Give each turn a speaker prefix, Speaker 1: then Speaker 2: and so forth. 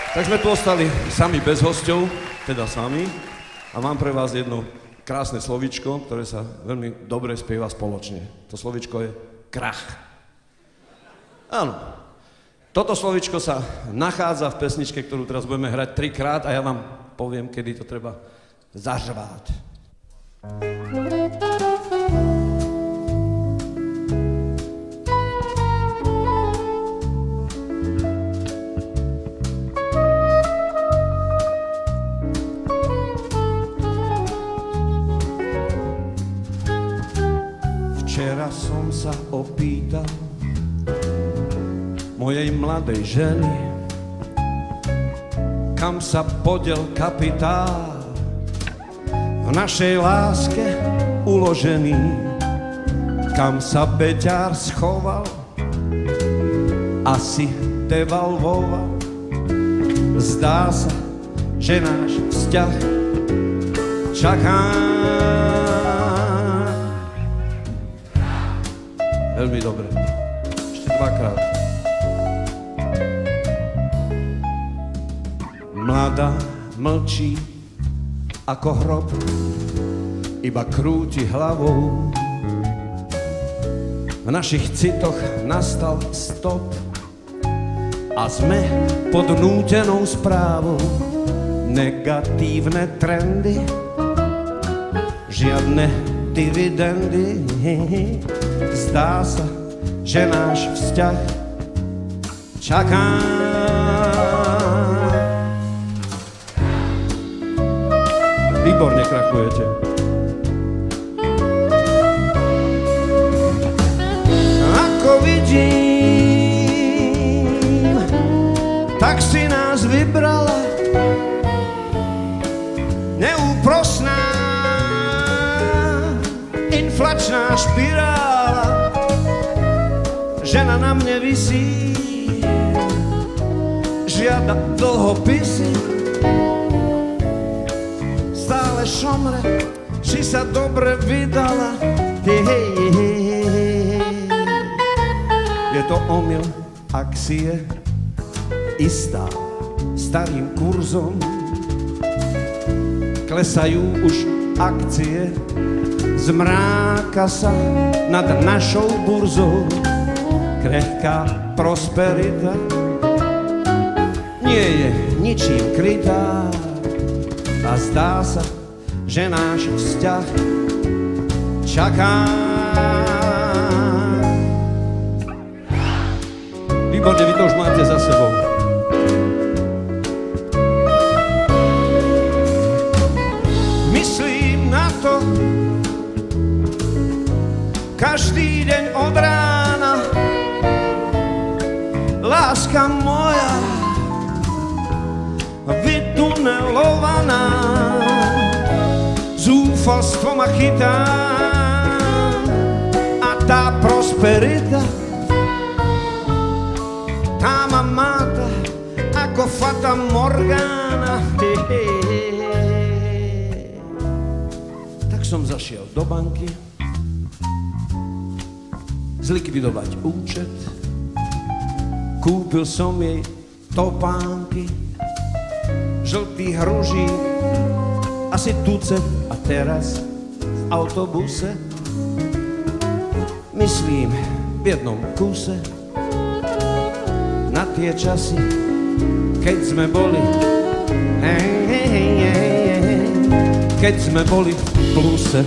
Speaker 1: Tak sme tu ostali sami bez hosťov, teda sami. A mám pre vás jedno krásne slovíčko, ktoré sa veľmi dobre spieva spoločne. To slovíčko je krach. Áno. Toto slovíčko sa nachádza v pesničke, ktorú teraz budeme hrať 3-krát a ja vám poviem, kedy to treba zažvát. Včera som sa opýtal mojej mladej ženy, kam sa podiel kapitál v našej láske uložený, kam sa beťár schoval, asi devalvoval. Zdá sa, že náš vzťah čaká. Veľmi dobre. Ešte 2-krát. Mladá mlčí ako hrob, iba krúti hlavou. V našich citoch nastal stop a sme pod nútenou správou. Negatívne trendy, žiadne dividendy. Zdá sa, že náš vzťah čaká. Výborne krachujete. Ako vidím, tak si nás vybrala neúprosná inflačná špirála. Žena na mne visí, žiada dlhopisy, stále šomre, či sa dobre vydala. Je to omyl, ak si je istá starým kurzom. Klesajú už akcie, zmráka sa nad našou burzou. Krehká prosperita nie je ničím krytá a zdá sa, že náš vzťah čaká. Výborne, vy to už máte za sebou. Myslím na to každý deň od rána. Láska moja vytunelovaná, zúfalstvo ma chytá a tá prosperita, tá ma máta ako Fata Morgana. Tak som zašiel do banky zlikvidovať účet. Kúpil som jej topánky, žltý hružík, asi tucet a teraz v autobuse myslím v jednom kúse na tie časy, keď sme boli keď sme boli v pluse.